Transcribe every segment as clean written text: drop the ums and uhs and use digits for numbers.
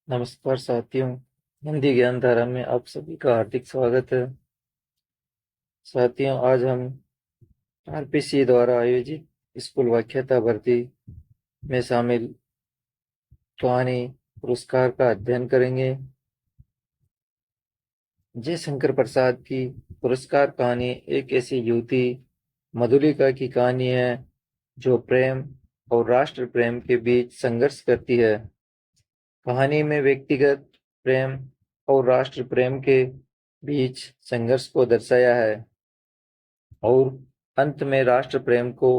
नमस्कार साथियों, हिंदी ज्ञान धारा में आप सभी का हार्दिक स्वागत है। साथियों, आज हम आरपीसी द्वारा आयोजित स्कूल व्याख्याता भर्ती में शामिल कहानी पुरस्कार का अध्ययन करेंगे। जयशंकर प्रसाद की पुरस्कार कहानी एक ऐसी युवती मधुलिका की कहानी है जो प्रेम और राष्ट्र प्रेम के बीच संघर्ष करती है। कहानी में व्यक्तिगत प्रेम और राष्ट्र प्रेम के बीच संघर्ष को दर्शाया है और अंत में राष्ट्र प्रेम को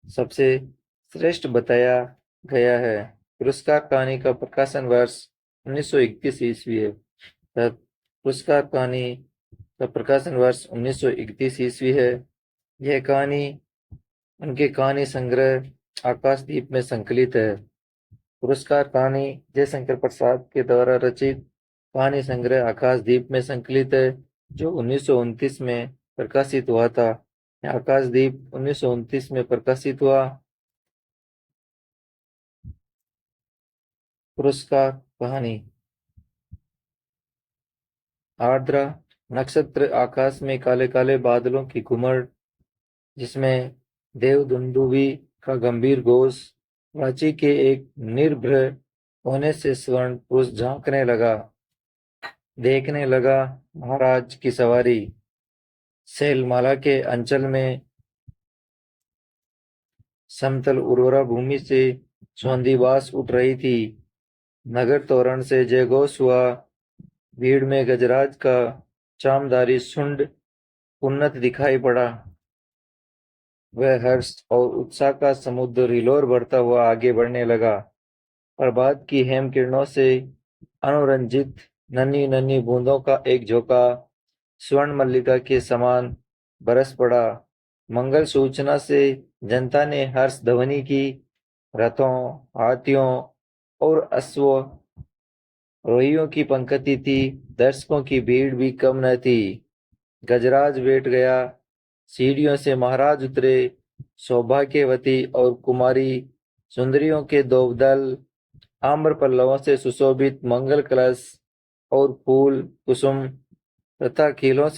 सबसे श्रेष्ठ बताया गया है। पुरस्कार कहानी का प्रकाशन वर्ष 1931 ईस्वी है। पुरस्कार कहानी का प्रकाशन वर्ष 1931 ईस्वी है। यह कहानी उनके कहानी संग्रह आकाशदीप में संकलित है। पुरस्कार कहानी जयशंकर प्रसाद के द्वारा रचित कहानी संग्रह आकाशदीप में संकलित है, जो 1929 में प्रकाशित हुआ था। आकाशदीप 1929 में प्रकाशित हुआ। पुरस्कार कहानी। आर्द्रा नक्षत्र आकाश में काले काले बादलों की घुमड़, जिसमें देवदुन्दुभी का गंभीर घोष, प्राची के एक निर्भय होने से स्वर्ण पुरुष झांकने लगा, देखने लगा महाराज की सवारी। शैलमाला के अंचल में समतल उर्वरा भूमि से सौंदीवास उठ रही थी। नगर तोरण से जयघोष हुआ। भीड़ में गजराज का चामधारी शुंड उन्नत दिखाई पड़ा। वह हर्ष और उत्साह का समुद्र हिलोर भरता हुआ आगे बढ़ने लगा। प्रभात की हेम किरणों से अनुरंजित नन्ही नन्ही बूंदों का एक झोंका स्वर्ण मल्लिका के समान बरस पड़ा। मंगल सूचना से जनता ने हर्ष ध्वनि की। रथों, हाथियों और अश्वरोहियों की पंक्ति थी। दर्शकों की भीड़ भी कम न थी। गजराज बैठ गया। सीढ़ियों से महाराज उतरे। सौभाग्यवती और कुमारी सुंदरियों के दो दल, आम्र पल्लवों से सुशोभित मंगल कलश और फूल कुसुम तथा थाल खिलों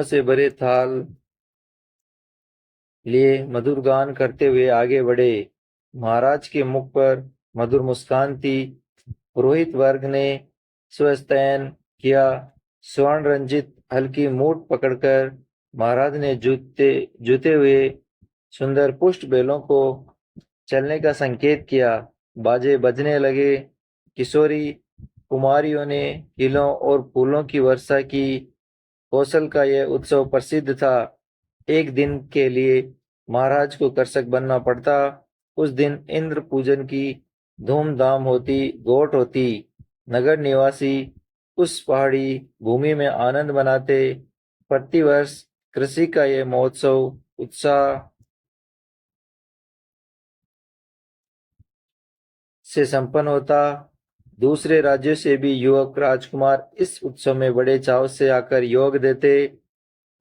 से भरे थाल लिए मधुर गान करते हुए आगे बढ़े। महाराज के मुख पर मधुर मुस्कान थी। पुरोहित वर्ग ने स्वस्तायन किया। स्वर्ण रंजित हल्की मूठ पकड़कर महाराज ने जूते हुए सुंदर पुष्ट बैलों को चलने का संकेत किया। बाजे बजने लगे। किशोरी कुमारियों ने तिलों और फूलों की वर्षा की। कौशल का यह उत्सव प्रसिद्ध था। एक दिन के लिए महाराज को कर्षक बनना पड़ता। उस दिन इंद्र पूजन की धूमधाम होती, गोट होती। नगर निवासी उस पहाड़ी भूमि में आनंद मनाते। प्रतिवर्ष कृषि का यह महोत्सव उत्साह से संपन्न होता। दूसरे राज्यों से भी युवक राजकुमार इस उत्सव में बड़े चाव से आकर योग देते।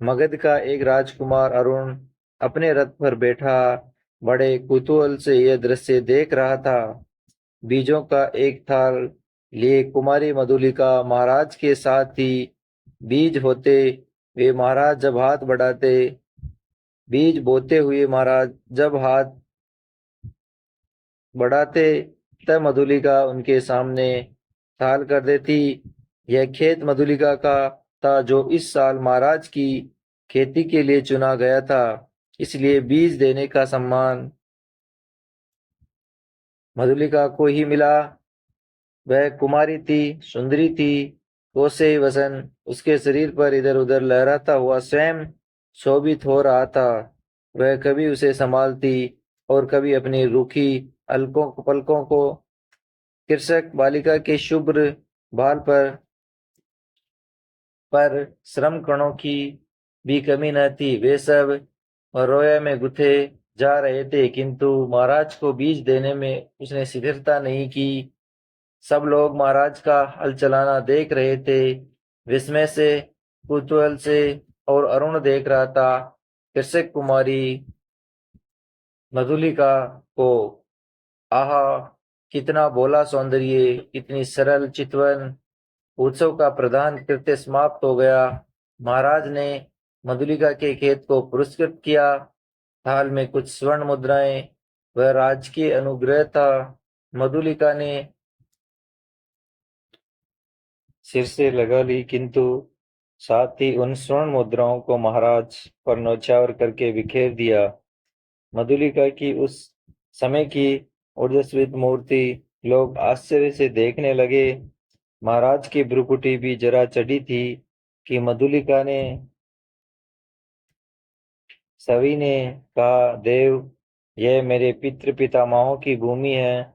मगध का एक राजकुमार अरुण अपने रथ पर बैठा बड़े कुतूहल से यह दृश्य देख रहा था। बीजों का एक थाल लिए कुमारी मधुलिका महाराज के साथ थी। बीज होते वे महाराज जब हाथ बढ़ाते, बीज बोते हुए महाराज जब हाथ बढ़ाते, तब मधुलिका उनके सामने थाल कर देती। यह खेत मधुलिका का था, जो इस साल महाराज की खेती के लिए चुना गया था। इसलिए बीज देने का सम्मान मधुलिका को ही मिला। वह कुमारी थी, सुंदरी थी। कोसे वसन उसके शरीर पर इधर उधर लहराता हुआ स्वयं शोभित हो रहा था। वह कभी उसे संभालती और कभी अपनी रूखी अलकों पलकों को कृषक बालिका के शुभ्र बाल पर श्रम कणों की भी कमी न थी। वे सब रोया में गुथे जा रहे थे, किंतु महाराज को बीज देने में उसने शिथिलता नहीं की। सब लोग महाराज का हल चलाना देख रहे थे, विस्मय से, कुतूहल से। और अरुण देख रहा था कृषक कुमारी मधुलिका को। आहा, कितना बोला सौंदर्य, कितनी सरल चितवन। उत्सव का प्रधान कृत्य समाप्त हो गया। महाराज ने मधुलिका के खेत को पुरस्कृत किया। थाल में कुछ स्वर्ण मुद्राएं, वह राजकीय अनुग्रह था। मधुलिका ने सिर से लगा ली, किंतु साथ ही उन स्वर्ण मुद्राओं को महाराज पर न्यौछावर करके बिखेर दिया। मधुलिका की उस समय की ओजस्वित मूर्ति लोग आश्चर्य से देखने लगे। महाराज की भ्रुकुटी भी जरा चढ़ी थी कि मधुलिका ने सभी ने कहा, देव, यह मेरे पितृ पितामहों की भूमि है,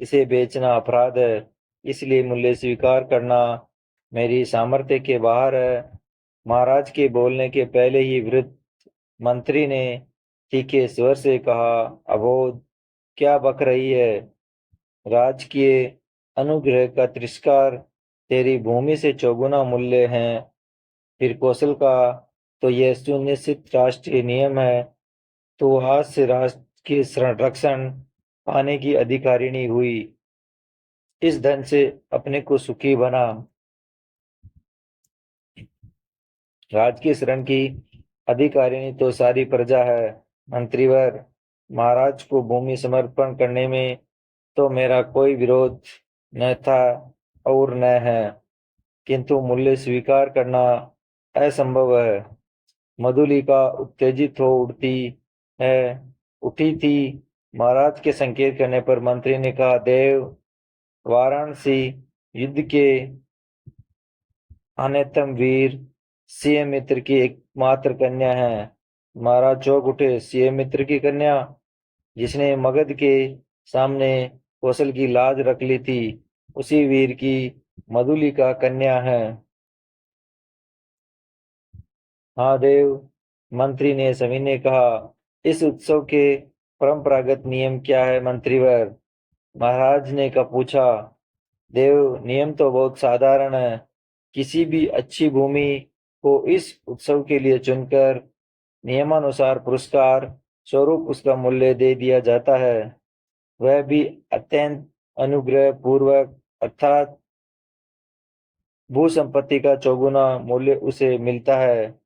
इसे बेचना अपराध है, इसलिए मूल्य स्वीकार करना मेरी सामर्थ्य के बाहर है। महाराज के बोलने के पहले ही वृद्ध मंत्री ने तीखे स्वर से कहा, अबोध, क्या बक रही है? राजकीय अनुग्रह का तिरस्कार तेरी भूमि से चौगुना मूल्य है। फिर कौशल का तो यह सुनिश्चित राष्ट्रीय नियम है। तो आज से राष्ट्र की संरक्षण पाने की अधिकारिणी हुई। इस धन से अपने को सुखी बना। राज की शरण की अधिकारिणी तो सारी प्रजा है। मंत्रीवर, महाराज को भूमि समर्पण करने में तो मेरा कोई विरोध न था और न है, किंतु मूल्य स्वीकार करना असंभव है। मधुलिका उत्तेजित हो है उठी थी। महाराज के संकेत करने पर मंत्री ने कहा, देव, वाराणसी युद्ध के अन्यतम वीर सिंह मित्र की एकमात्र कन्या है। महाराज चौंक उठे। सिंह मित्र की कन्या, जिसने मगध के सामने कौशल की लाज रख ली थी, उसी वीर की मधुलिका कन्या है। हाँ देव, मंत्री ने सविनय कहा। इस उत्सव के परंपरागत नियम क्या है मंत्रीवर? महाराज ने का पूछा। देव, नियम तो बहुत साधारण है। किसी भी अच्छी भूमि को इस उत्सव के लिए चुनकर नियमानुसार पुरस्कार स्वरूप उसका मूल्य दे दिया जाता है, वह भी अत्यंत अनुग्रह पूर्वक, अर्थात भू संपत्ति का चौगुना मूल्य उसे मिलता है।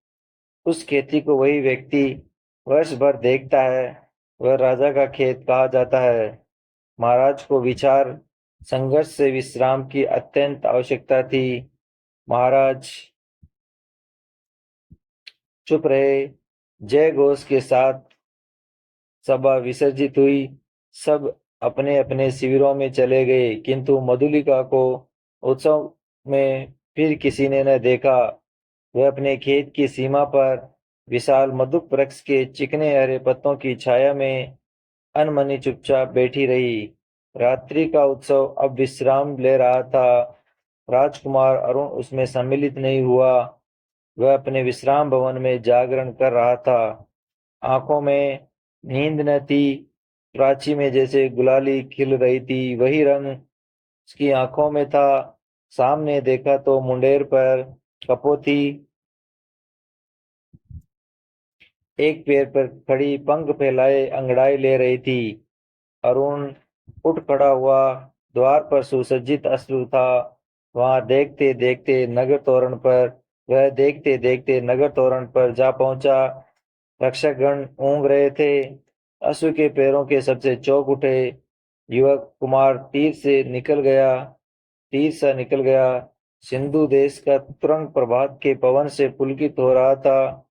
उस खेती को वही व्यक्ति वर्ष भर देखता है, वह राजा का खेत कहा जाता है। महाराज को विचार संघर्ष से विश्राम की अत्यंत आवश्यकता थी। महाराज चुप रहे। जय घोष के साथ सभा विसर्जित हुई। सब अपने अपने शिविरों में चले गए, किंतु मधुलिका को उत्सव में फिर किसी ने न देखा। वह अपने खेत की सीमा पर विशाल मधुप वृक्ष के चिकने हरे पत्तों की छाया में अनमनी चुपचाप बैठी रही। रात्रि का उत्सव अब विश्राम ले रहा था। राजकुमार अरुण उसमें सम्मिलित नहीं हुआ। वह अपने विश्राम भवन में जागरण कर रहा था। आंखों में नींद न थी। प्राची में जैसे गुलाली खिल रही थी, वही रंग उसकी आंखों में था। सामने देखा तो मुंडेर पर कपोती एक पैर पर खड़ी पंख फैलाए अंगड़ाई ले रही थी। अरुण उठ खड़ा हुआ। द्वार पर सुसज्जित अश्रु था। वहां देखते देखते नगर तोरण पर वह देखते देखते नगर तोरण पर जा पहुंचा। रक्षकगण ऊँघ रहे थे। अश्रु के पैरों के सबसे चौंक उठे। युवक कुमार तीर सा निकल गया। सिंधु देश का तुरंग प्रभात के पवन से पुलकित हो रहा था।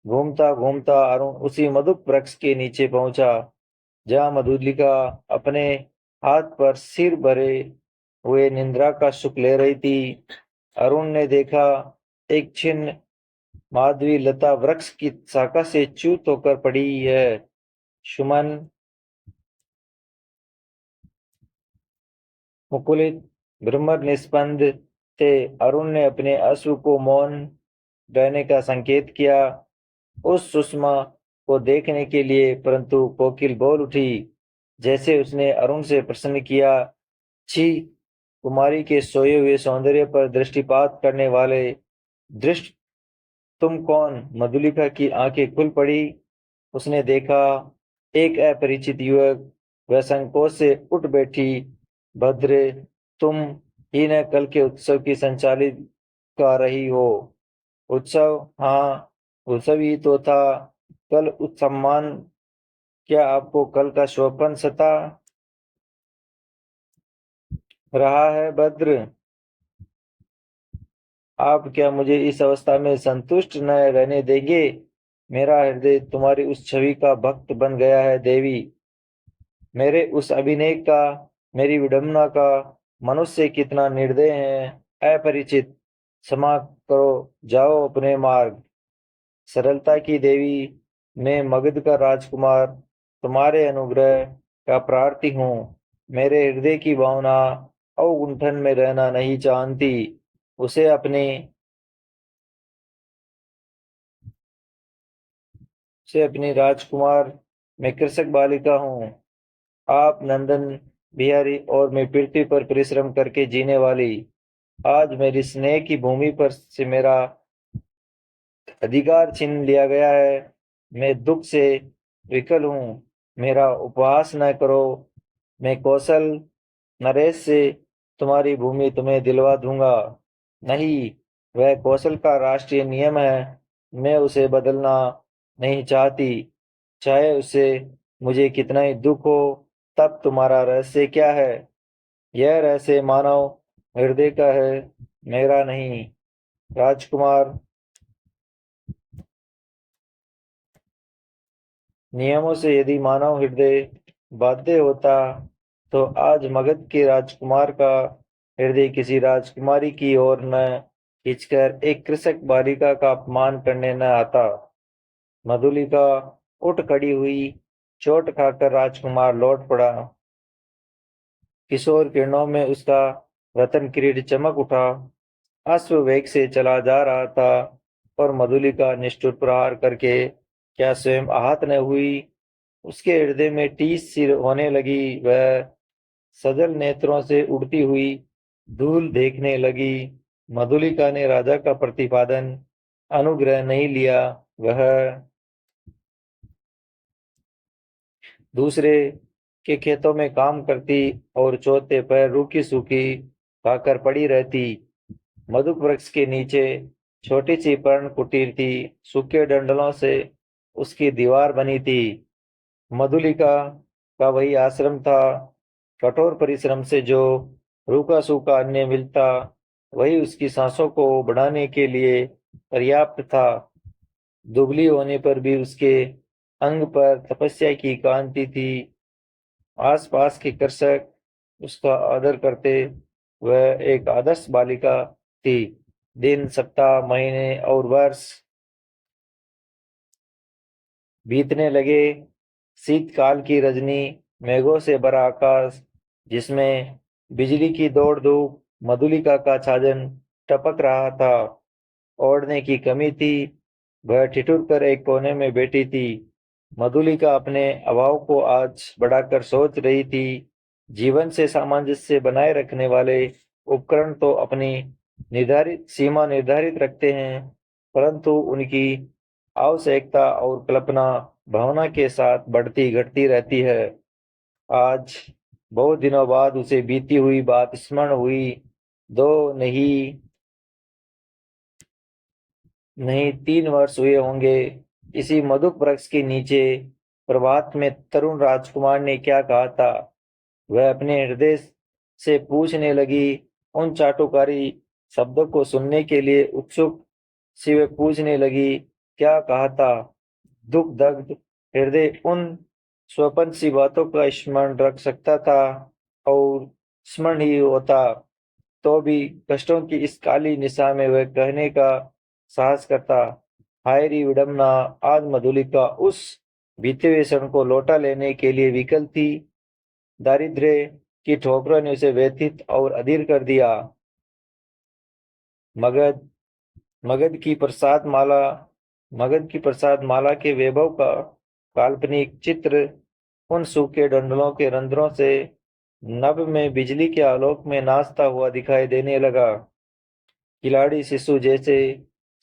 घूमता घूमता अरुण उसी मधुप वृक्ष के नीचे पहुंचा, जहाँ मधुलिका अपने हाथ पर सिर भरे हुए निद्रा का सुख ले रही थी। अरुण ने देखा, एक छिन्न माधवी लता वृक्ष की शाखा से च्युत होकर पड़ी है। सुमन मुकुलित भ्रमर निस्पंद थे। अरुण ने अपने अश्रु को मौन रहने का संकेत किया उस सुषमा को देखने के लिए, परंतु कोकिल बोल उठी, जैसे उसने अरुण से प्रश्न किया, छी, कुमारी के सोए हुए सौंदर्य पर दृष्टिपात करने वाले दृष्ट तुम कौन? मधुलिका की आंखें खुल पड़ी। उसने देखा, एक अपरिचित युवक वह संकोच से उठ बैठी। भद्रे, तुम ही न कल के उत्सव की संचालित कर रही हो। उत्सव? हाँ, उत्सव ही तो था कल। उत्सम्मान? क्या आपको कल का शोभन सता रहा है भद्र? आप क्या मुझे इस अवस्था में संतुष्ट न रहने देंगे? मेरा हृदय तुम्हारी उस छवि का भक्त बन गया है देवी। मेरे उस अभिनय का, मेरी विडंबना का। मनुष्य कितना निर्दय है, अपरिचित। क्षमा करो, जाओ अपने मार्ग। सरलता की देवी, मैं मगध का राजकुमार तुम्हारे अनुग्रह का प्रार्थी हूँ। मेरे हृदय की भावना अवगुंठन में रहना नहीं जानती। उसे अपने से अपनी राजकुमार, मैं कृषक बालिका हूँ। आप नंदन बिहारी और मैं पृथ्वी पर परिश्रम करके जीने वाली। आज मेरी स्नेह की भूमि पर से मेरा अधिकार छीन लिया गया है। मैं दुख से विकल हूँ। मेरा उपहास न करो। मैं कौशल नरेश से तुम्हारी भूमि तुम्हें दिलवा दूंगा। नहीं, वह कौशल का राष्ट्रीय नियम है। मैं उसे बदलना नहीं चाहती, चाहे उससे मुझे कितना ही दुख हो। तब तुम्हारा रहस्य क्या है? यह रहस्य मानव हृदय का है, मेरा नहीं। राजकुमार, नियमों से यदि मानव हृदय बाध्य होता तो आज मगध के राजकुमार का हृदय किसी राजकुमारी की ओर न खींचकर एक कृषक बालिका का अपमान करने न आता। मधुलिका उठ खड़ी हुई। चोट खाकर राजकुमार लौट पड़ा। किशोर किरणों में उसका रतन किरीट चमक उठा। अश्व वेग से चला जा रहा था और मधुलिका निष्ठुर प्रहार करके क्या स्वयं आहत न हुई? उसके हृदय में टीस सी होने लगी। वह सजल नेत्रों से उड़ती हुई धूल देखने लगी। मधुलिका ने राजा का प्रतिपादन अनुग्रह नहीं लिया। वह दूसरे के खेतों में काम करती और चौथे पैर रूखी सूखी खाकर पड़ी रहती। मधुक वृक्ष के नीचे छोटी सी पर्ण कुटीर थी। सूखे डंडलों से उसकी दीवार बनी थी। मधुलिका का वही आश्रम था। कठोर परिश्रम से जो रूखा सूखा अन्न मिलता, वही उसकी सांसों को बढ़ाने के लिए पर्याप्त था। दुबली होने पर भी उसके अंग पर तपस्या की कांति थी। आसपास के कृषक उसका आदर करते। वह एक आदर्श बालिका थी। दिन, सप्ताह, महीने और वर्ष बीतने लगे। शीतकाल की रजनी, मेघों से भरा आकाश जिसमें बिजली की दौड़ धूप, मधुलिका का छाजन टपक रहा था। ओढ़ने की कमी थी। वह ठिठुर कर एक कोने में बैठी थी। मधुलिका अपने अभाव को आज बढ़ाकर सोच रही थी। जीवन से सामंजस्य बनाए रखने वाले उपकरण तो अपनी निर्धारित सीमा निर्धारित रखते हैं, परंतु उनकी आवश्यकता और कल्पना भावना के साथ बढ़ती घटती रहती है। आज बहुत दिनों बाद उसे बीती हुई बात स्मरण हुई। दो नहीं नहीं 3 वर्ष हुए होंगे। इसी मधुक वृक्ष के नीचे प्रभात में तरुण राजकुमार ने क्या कहा था? वह अपने हृदय से पूछने लगी। उन चाटुकारी शब्दों को सुनने के लिए उत्सुक सी वे पूछने लगी, क्या कहा था? दुख दग्ध हृदय उन स्वपन सी बातों का स्मरण रख सकता था, और स्मरण ही होता तो भी कष्टों की इस काली निशा में वह कहने का साहस करता। हाय री विडम्बना! आज मधुलिका उस बीते हुए क्षण को लौटा लेने के लिए विकल थी। दारिद्र्य की ठोकरों ने उसे व्यथित और अधीर कर दिया। मगध मगध की प्रसाद माला मगध की प्रसाद माला के वैभव का काल्पनिक चित्र उन सूखे डंडलों के रंध्रों से नभ में बिजली के आलोक में नाचता हुआ दिखाई देने लगा। खिलाड़ी शिशु जैसे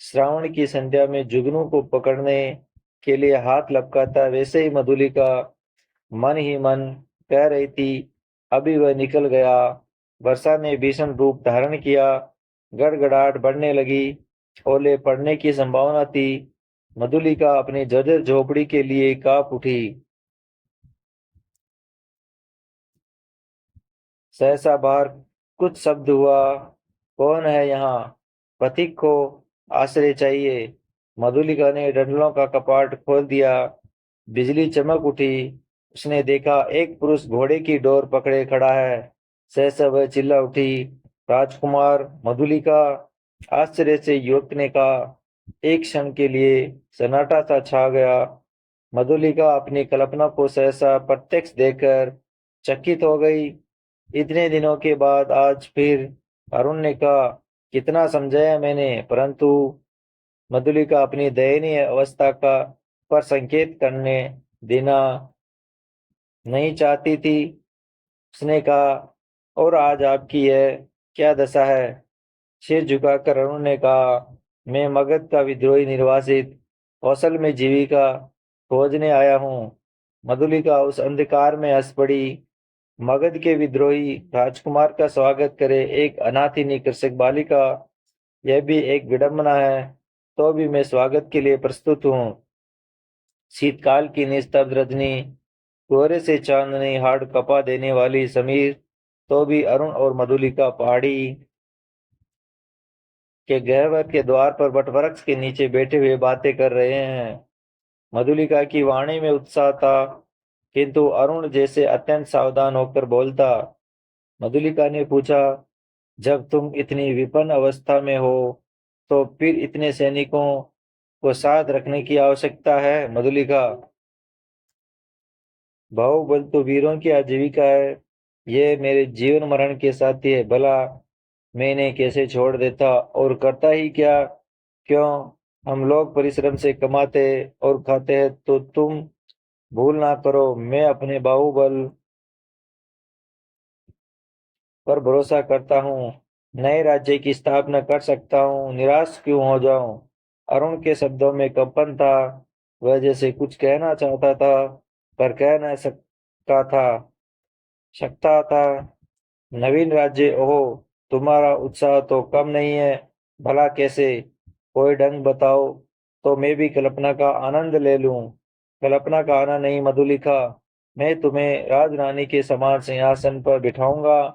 श्रावण की संध्या में जुगनू को पकड़ने के लिए हाथ लपकाता, वैसे ही मधुलिका मन ही मन कह रही थी, अभी वह निकल गया। वर्षा ने भीषण रूप धारण किया। गड़गड़ाहट बढ़ने लगी। ओले पड़ने की संभावना थी। मधुलिका अपनी जर्जर झोपड़ी के लिए कांप उठी। सहसा बाहर कुछ शब्द हुआ। कौन है यहाँ? पथिक को आश्रय चाहिए। मधुलिका ने डंडलों का कपाट खोल दिया। बिजली चमक उठी। उसने देखा एक पुरुष घोड़े की डोर पकड़े खड़ा है। सहसा वह चिल्ला उठी, राजकुमार मधुलिका। आश्चर्य से युवक ने कहा। एक क्षण के लिए सन्नाटा सा छा गया। मधुलिका अपनी कल्पना को सहसा प्रत्यक्ष देखकर चकित हो गई। इतने दिनों के बाद आज फिर। अरुण ने कहा, कितना समझाया मैंने, परंतु मधुलिका अपनी दयनीय अवस्था का पर संकेत करने देना नहीं चाहती थी। उसने कहा, और आज आपकी यह क्या दशा है? सिर झुकाकर अरुण ने कहा, मैं मगध का विद्रोही निर्वासित कौशल में जीविका खोजने आया हूँ। मधुलिका उस अंधकार में हंस पड़ी। मगध के विद्रोही राजकुमार का स्वागत करे एक अनाथिनी कृषक बालिका, यह भी एक विडंबना है। तो भी मैं स्वागत के लिए प्रस्तुत हूँ। शीतकाल की निस्तब्ध रजनी, कोहरे से चांदनी हाड़ कपा देने वाली समीर, तो भी अरुण और मधुलिका पहाड़ी के गहवर के द्वार पर वटवृक्ष के नीचे बैठे हुए बातें कर रहे हैं। मधुलिका की वाणी में उत्साह था, किंतु अरुण जैसे अत्यंत सावधान होकर बोलता। मधुलिका ने पूछा, जब तुम इतनी विपन्न अवस्था में हो तो फिर इतने सैनिकों को साथ रखने की आवश्यकता है? मधुलिका, बाहुबल तो वीरों की आजीविका है। ये मेरे जीवन मरण के साथी है। भला मैं इन्हें कैसे छोड़ देता, और करता ही क्या? क्यों? हम लोग परिश्रम से कमाते और खाते हैं, तो तुम भूल ना करो, मैं अपने बाहुबल पर भरोसा करता हूँ। नए राज्य की स्थापना कर सकता हूँ, निराश क्यों हो जाऊं? अरुण के शब्दों में कंपन था। वह जैसे कुछ कहना चाहता था, पर कह न सकता था सकता था। नवीन राज्य, ओहो, तुम्हारा उत्साह तो कम नहीं है। भला कैसे? कोई ढंग बताओ, तो मैं भी कल्पना का आनंद ले लूं। कल्पना का आनंद नहीं मधुलिका, मैं तुम्हें राजरानी के समान सिंहासन पर बिठाऊंगा।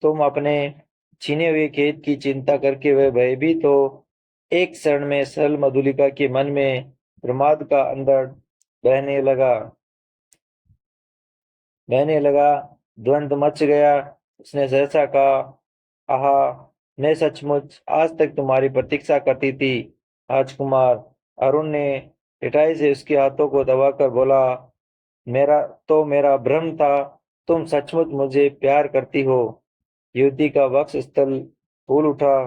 तुम अपने छीने हुए खेत की चिंता करके वह भयभीत हो। एक क्षण में सरल मधुलिका के मन में प्रमाद का अंदर बहने लगा बहने लगा। द्वंद्व मच गया। उसने सहसा कहा, आहा, मैं सचमुच आज तक तुम्हारी प्रतीक्षा करती थी राजकुमार। अरुण ने पिटाई से उसके हाथों को दबाकर बोला, मेरा भ्रम था। तुम सचमुच मुझे प्यार करती हो। युवती का वक्ष स्थल फूल उठा।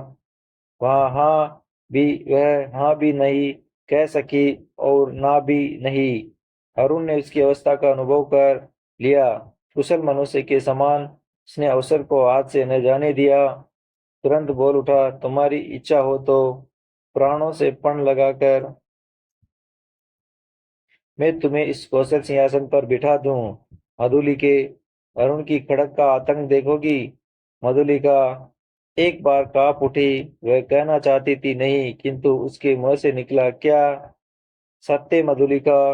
वह हाँ भी नहीं कह सकी और ना भी नहीं। अरुण ने उसकी अवस्था का अनुभव कर लिया। कुशल मनुष्य के समान उसने अवसर को हाथ से न जाने दिया। तुरंत बोल उठा, तुम्हारी इच्छा हो तो प्राणों से पण लगाकर मैं तुम्हें इस कौशल सिंहासन पर बिठा दूं। मधुलिके, अरुण की खड़क का आतंक देखोगी? मधुलिका एक बार कांप उठी। वह कहना चाहती थी नहीं, किंतु उसके मुंह से निकला क्या? सत्य मधुलिका,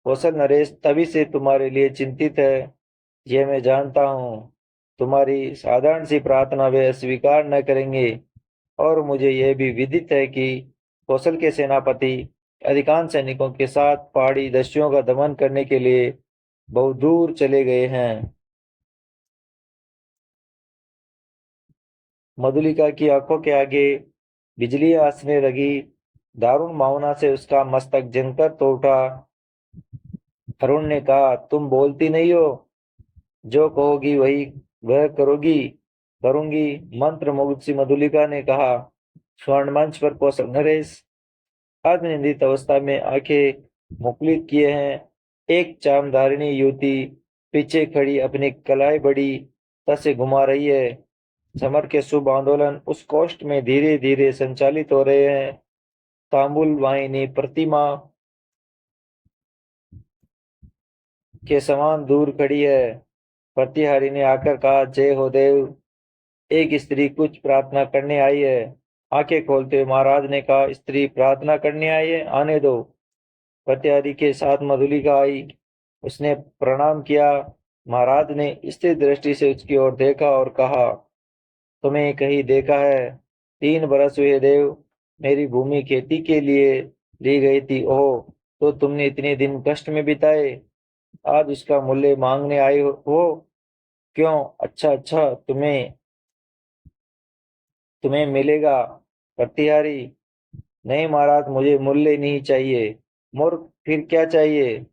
कौशल नरेश तभी से तुम्हारे लिए चिंतित है, यह मैं जानता हूँ। तुम्हारी साधारण सी प्रार्थना वे स्वीकार न करेंगे। और मुझे यह भी विदित है कि कौशल के सेनापति अधिकांश सैनिकों के साथ पहाड़ी दस्युओं का दमन करने के लिए बहुत दूर चले गए हैं। मधुलिका की आंखों के आगे बिजली आसने लगी। दारुण भावना से उसका मस्तक झनकर तो उठा। अरुण ने कहा, तुम बोलती नहीं हो? जो कहोगी वही वह करूंगी। मंत्र मुग्ध सी मधुलिका ने कहा। स्वर्ण मंच पर कौशल नरेश अर्धनिंदित अवस्था में आंखें मुकुलित किए हैं। एक चामधारिणी युवती पीछे खड़ी अपनी कलाई बड़ी तसे घुमा रही है। समर के शुभ आंदोलन उस कोष्ठ में धीरे धीरे संचालित हो रहे हैं। तांबुल वाहिनी प्रतिमा के समान दूर खड़ी है। प्रतिहारी ने आकर कहा, जय हो देव, एक स्त्री कुछ प्रार्थना करने आई है। आंखें खोलते हुए महाराज ने कहा, स्त्री प्रार्थना करने आई है, आने दो। प्रतिहारी के साथ मधुलिका आई। उसने प्रणाम किया। महाराज ने स्थिर दृष्टि से उसकी ओर देखा और कहा, तुम्हें कहीं देखा है? 3 बरस हुए देव, मेरी भूमि खेती के लिए ली गई थी। ओह, तो तुमने इतने दिन कष्ट में बिताए, आज उसका मूल्य मांगने आए हो? क्यों? अच्छा अच्छा, तुम्हें तुम्हें मिलेगा। प्रतिहारी, नहीं महाराज, मुझे मूल्य नहीं चाहिए। मूर्ख, फिर क्या चाहिए?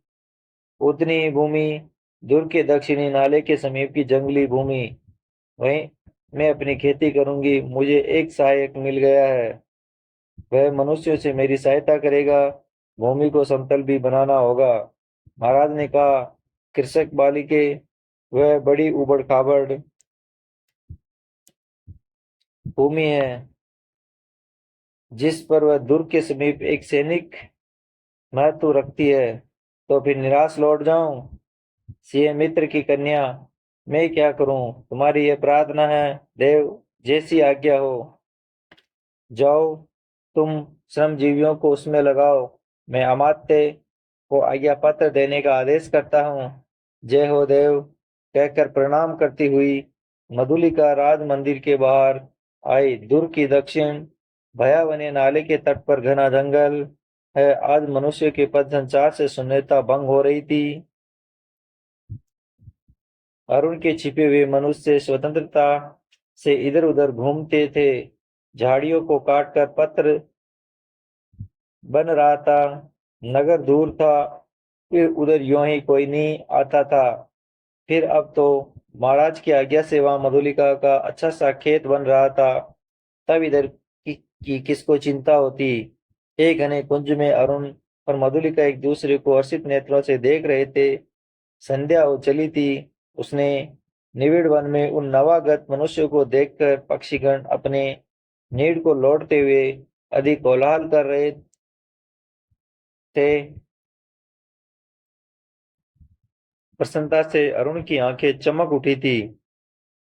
उतनी ही भूमि, दूर के दक्षिणी नाले के समीप की जंगली भूमि, वहीं मैं अपनी खेती करूंगी। मुझे एक सहायक मिल गया है, वह मनुष्यों से मेरी सहायता करेगा। भूमि को समतल भी बनाना होगा। महाराज ने कहा, कृषक बालिके, वह बड़ी उबड़ खाबड़ भूमि है जिस पर वह दुर्ग के समीप एक सैनिक महत्व रखती है। तो फिर निराश लौट जाऊं? सीए मित्र की कन्या, मैं क्या करूं? तुम्हारी यह प्रार्थना है देव, जैसी आज्ञा हो। जाओ, तुम श्रमजीवियों को उसमें लगाओ। मैं अमात्य को आज्ञा पत्र देने का आदेश करता हूँ। जय हो देव, कहकर प्रणाम करती हुई मधुलिका राज मंदिर के बाहर आई। दुर्ग की दक्षिण भयावने नाले के तट पर घना जंगल है। आज मनुष्य के पथ संचार से शून्यता भंग हो रही थी। अरुण के छिपे हुए मनुष्य स्वतंत्रता से इधर उधर घूमते थे। झाड़ियों को काटकर पत्र बन रहा था। नगर दूर था, फिर उधर यूं ही कोई नहीं आता था। फिर अब तो महाराज की आज्ञा से वहां मधुलिका का अच्छा सा खेत बन रहा था। तब इधर की किसको चिंता होती। एक घने कुंज में अरुण और मधुलिका एक दूसरे को हर्षित नेत्रों से देख रहे थे। संध्या हो चली थी। उसने निविड़ वन में उन नवागत मनुष्यों को देखकर पक्षीगण अपने नीड़ को लौटते हुए अधिक कोलाहल कर रहे थे। प्रसन्नता से अरुण की आंखें चमक उठी थी।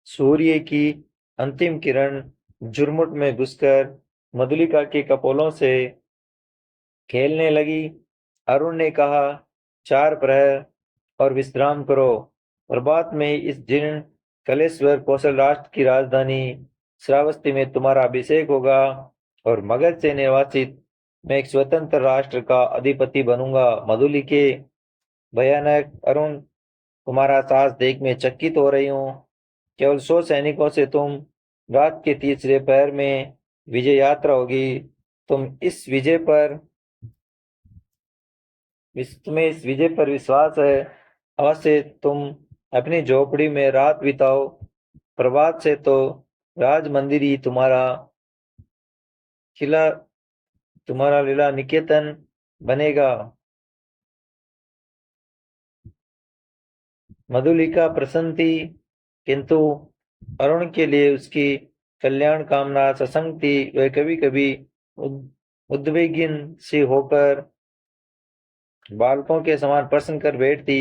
सूर्य की अंतिम किरण झुरमुट में घुसकर मधुलिका के कपोलों से खेलने लगी। अरुण ने कहा, 4 प्रहर और विश्राम करो। प्रभात में इस जीर्ण कलेश्वर कौशल राष्ट्र की राजधानी श्रावस्ती में तुम्हारा अभिषेक होगा और मगध से निर्वासित मैं एक स्वतंत्र राष्ट्र का अधिपति बनूंगा। मधुलिके, भयानक अरुण, तुम्हारा साहस देख मैं चकित हो रही हूँ। केवल 100 सैनिकों से तुम रात के तीसरे पहर में विजय यात्रा होगी। तुम इस विजय पर तुम्हें इस विजय पर विश्वास है? अवश्य तुम अपनी झोपड़ी में रात बिताओ। प्रभात से तो राज मंदिर ही किला तुम्हारा लीला निकेतन बनेगा। मधुलिका प्रसन्न थी, किंतु अरुण के लिए उसकी कल्याण कामना सशंक थी। वह कभी कभी उद्विग्न सी होकर बालकों के समान प्रश्न कर बैठती।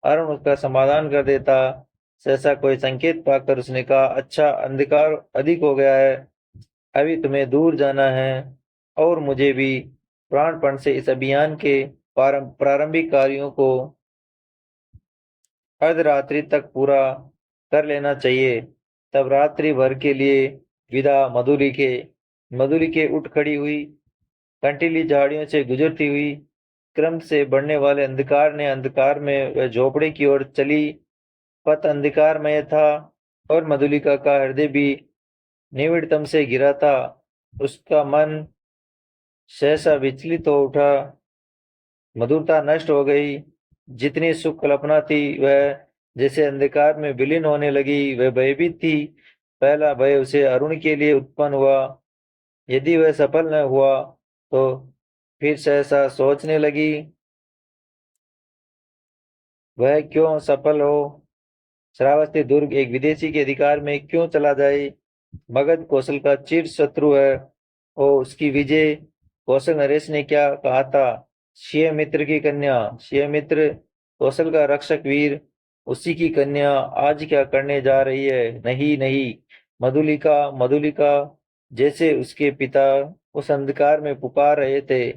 अरुण उसका समाधान कर देता। सहसा कोई संकेत पाकर उसने कहा, अच्छा, अंधकार अधिक हो गया है, अभी तुम्हें दूर जाना है और मुझे भी प्राणपण से इस अभियान के प्रारंभिक कार्यों को अर्धरात्रि तक पूरा कर लेना चाहिए। तब रात्रि भर के लिए विदा। मधुलिके उठ खड़ी हुई। कंटीली झाड़ियों से गुजरती हुई क्रम से बढ़ने वाले अंधकार में वह झोपड़े की ओर चली। पथ अंधकारमय था और मधुलिका का हृदय भी निविड़तम से गिरा था। उसका मन सहसा विचलित हो उठा। मधुरता नष्ट हो गई। जितनी सुख कल्पना थी वह जैसे अंधकार में विलीन होने लगी। वह भयभीत थी। पहला भय उसे अरुण के लिए उत्पन्न हुआ। यदि वह सफल न हुआ तो फिर सहसा सोचने लगी, वह क्यों सफल हो, श्रावस्ती दुर्ग एक विदेशी के अधिकार में क्यों चला जाए? मगध कौशल का चिर शत्रु है। ओ उसकी विजय। कौशल नरेश ने क्या कहा था? शिव मित्र की कन्या, शिव मित्र कौशल का रक्षक वीर, उसी की कन्या आज क्या करने जा रही है? नहीं नहीं, मधुलिका, मधुलिका, जैसे उसके पिता उस अंधकार में पुकार रहे थे,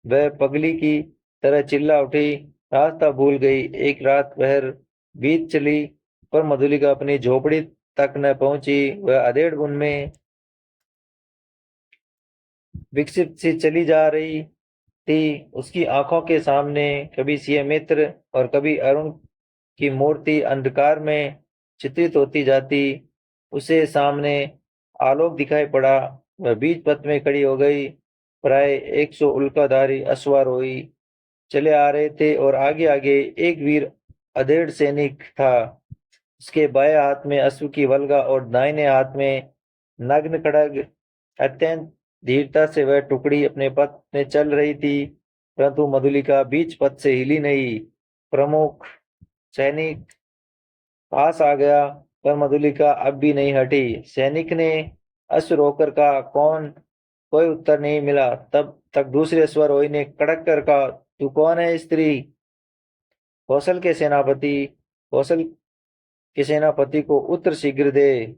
वह पगली की तरह चिल्ला उठी। रास्ता भूल गई। एक रात भर बीत चली, पर मधुलिका अपनी झोपड़ी तक न पहुंची। वह अधेड़ बुन में विकसित सी चली जा रही थी। उसकी आंखों के सामने कभी सिय मित्र और कभी अरुण की मूर्ति अंधकार में चित्रित होती जाती। उसे सामने आलोक दिखाई पड़ा। वह बीच पथ में खड़ी हो गई। प्राय 100 उल्काधारी अश्वारोही चले आ रहे थे और आगे आगे एक वीर अधेड़ सैनिक था। उसके बाएं हाथ में अश्व की वल्गा और दाहिने हाथ में नग्न खड्ग। अत्यंत धीरता से वह टुकड़ी अपने पथ में चल रही थी, परंतु मधुलिका बीच पथ से हिली नहीं। प्रमुख सैनिक पास आ गया, पर मधुलिका अब भी नहीं हटी। सैनिक ने अश्व रोककर कहा, कौन? कोई उत्तर नहीं मिला। तब तक दूसरे अश्वारोही ने कड़क कर कहा, तू कौन है स्त्री? कौशल के सेनापति, कौशल के सेनापति को उत्तर शीघ्र दे।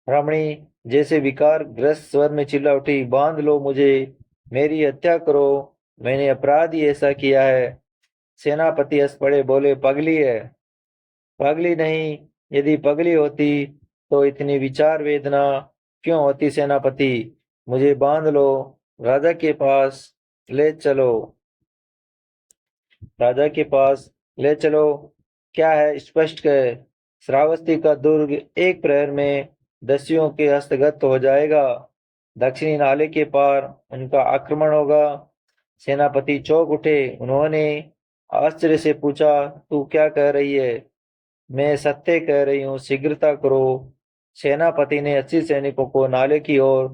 रमणी जैसे विकार ग्रस्त स्वर में चिल्ला उठी, बांध लो मुझे, मेरी हत्या करो, मैंने अपराध ही ऐसा किया है। सेनापति हंस पड़े, बोले, पगली है? पगली नहीं, यदि पगली होती तो इतनी विचार वेदना क्यों होती? सेनापति, मुझे बांध लो, राजा के पास ले चलो, राजा के पास ले चलो। क्या है, स्पष्ट कह। श्रावस्ती का दुर्ग एक प्रहर में दस्युओं के हस्तगत हो जाएगा। दक्षिणी नाले के पार उनका आक्रमण होगा। सेनापति चौंक उठे। उन्होंने आश्चर्य से पूछा, तू क्या कह रही है? मैं सत्य कह रही हूँ, शीघ्रता करो। सेनापति ने 80 सैनिकों को नाले की ओर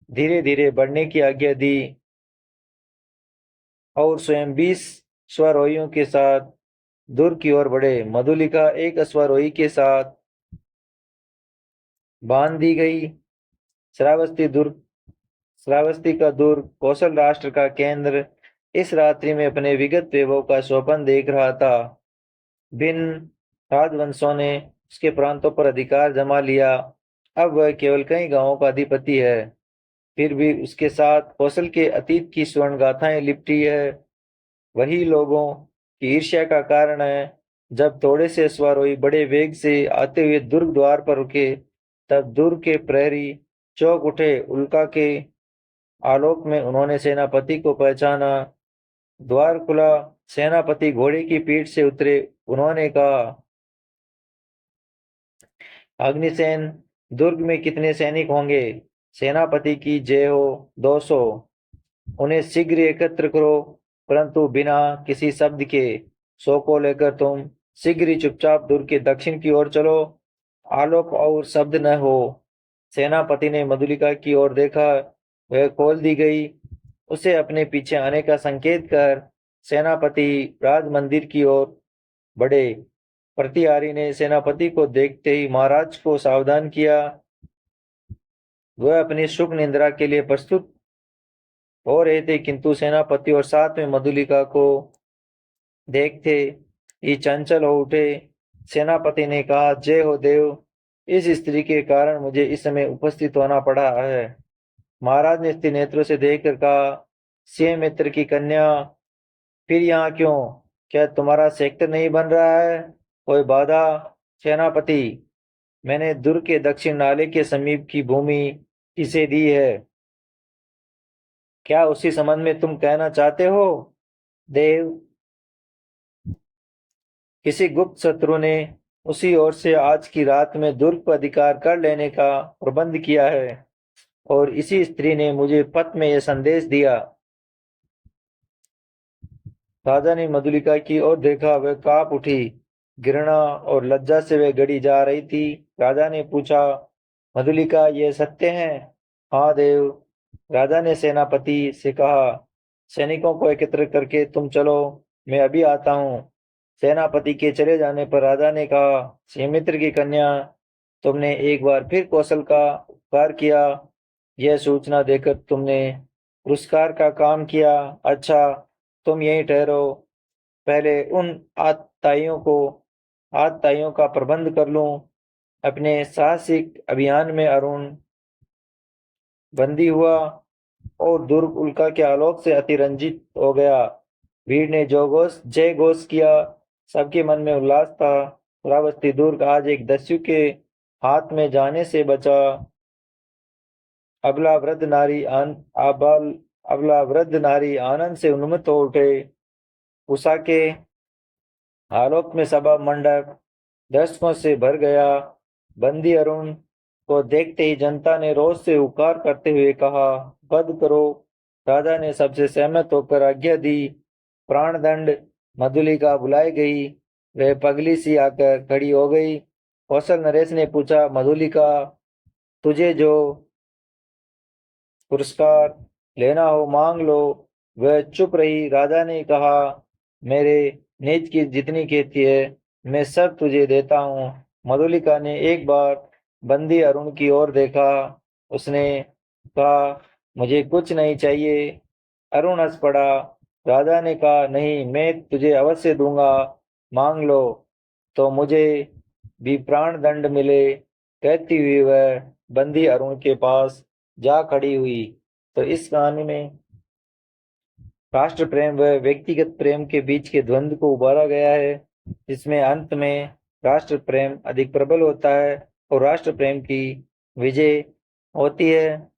धीरे धीरे बढ़ने की आज्ञा दी और स्वयं 20 अश्वारोहियों के साथ दुर्ग की ओर बढ़े। मधुलिका एक अश्वारोही के साथ बांध दी गई। श्रावस्ती दुर्ग, श्रावस्ती का दुर्ग कौशल राष्ट्र का केंद्र इस रात्रि में अपने विगत वैभव का स्वप्न देख रहा था। भिन्न राजवंशों ने उसके प्रांतों पर अधिकार जमा लिया। अब वह केवल कई गांवों का अधिपति है। फिर भी उसके साथ कौशल के अतीत की स्वर्ण गाथाएं लिपटी है। वही लोगों की ईर्ष्या का कारण है। जब थोड़े से अश्वारोही बड़े वेग से आते हुए दुर्ग द्वार पर रुके, तब दुर्ग के प्रहरी चौंक उठे। उल्का के आलोक में उन्होंने सेनापति को पहचाना। द्वार खुला। सेनापति घोड़े की पीठ से उतरे। उन्होंने कहा, अग्निसेन, दुर्ग में कितने सैनिक होंगे? सेनापति की जय हो। 200। उन्हें शीघ्र एकत्र करो, परंतु बिना किसी शब्द के। 100 को लेकर तुम शीघ्र ही चुपचाप दुर्ग के दक्षिण की ओर चलो। आलोक और शब्द न हो। सेनापति ने मधुलिका की ओर देखा। वह खोल दी गई। उसे अपने पीछे आने का संकेत कर सेनापति राज मंदिर की ओर बढ़े। प्रतिहारी ने सेनापति को देखते ही महाराज को सावधान किया। वह अपनी सुख निंद्रा के लिए प्रस्तुत हो रहे थे, किंतु सेनापति और साथ में मधुलिका को देखते ही चंचल हो उठे। सेनापति ने कहा, जय हो देव, इस स्त्री के कारण मुझे इस समय उपस्थित होना पड़ा है। महाराज ने स्थिर नेत्रों से देखकर कहा, सिंह मित्र की कन्या, फिर यहाँ क्यों? क्या तुम्हारा सेक्टर नहीं बन रहा है? कोई बाधा? सेनापति, मैंने दुर्ग के दक्षिण नाले के समीप की भूमि किसे दी है? क्या उसी संबंध में तुम कहना चाहते हो? देव, किसी गुप्त शत्रु ने उसी ओर से आज की रात में दुर्ग पर अधिकार कर लेने का प्रबंध किया है, और इसी स्त्री ने मुझे पत्र में यह संदेश दिया। राजा ने मधुलिका की ओर देखा। वह कांप उठी। घृणा और लज्जा से वह गड़ी जा रही थी। राजा ने पूछा, मधुलिका, यह सत्य है? हाँ देव। राजा ने सेनापति से कहा, सैनिकों को एकत्र करके तुम चलो, मैं अभी आता हूँ। सेनापति के चले जाने पर राजा ने कहा, सौमित्र की कन्या, तुमने एक बार फिर कौशल का उपकार किया। यह सूचना देकर तुमने पुरस्कार का काम किया। अच्छा, तुम यहीं ठहरो। पहले उन आतताइयों का प्रबंध कर लूं। अपने साहसिक अभियान में अरुण बंदी हुआ और दुर्ग उल्का के आलोक से अतिरंजित हो गया। भीड़ ने जय घोष किया। सबके मन में उल्लास था। श्रावस्ती दुर्ग आज एक दस्यु के हाथ में जाने से बचा। अबला वृद्ध नारी आन अबल अबला वृद्ध नारी आनंद से उन्मत्त हो उठे। उषा के आलोक में सभा मंडप दर्शकों से भर गया। बंदी अरुण को देखते ही जनता ने रोष से हुकार करते हुए कहा, वध करो। राजा ने सबसे सहमत होकर आज्ञा दी। प्राणदंड मधुलिका बुलाई गई। वह पगली सी आकर खड़ी हो गई। कौशल नरेश ने पूछा, मधुलिका, तुझे जो पुरस्कार लेना हो मांग लो। वह चुप रही। राजा ने कहा, मेरे निज की जितनी खेती है मैं सब तुझे देता हूँ। मधुलिका ने एक बार बंदी अरुण की ओर देखा। उसने कहा, मुझे कुछ नहीं चाहिए। अरुण हंस पड़ा। राजा ने कहा, नहीं, मैं तुझे अवश्य दूंगा, मांग लो तो मुझे भी प्राण दंड मिले। कहती हुई वह बंदी अरुण के पास जा खड़ी हुई। तो इस कहानी में राष्ट्र प्रेम व व्यक्तिगत प्रेम के बीच के द्वंद्व को उभारा गया है, जिसमें अंत में राष्ट्र प्रेम अधिक प्रबल होता है और राष्ट्र प्रेम की विजय होती है।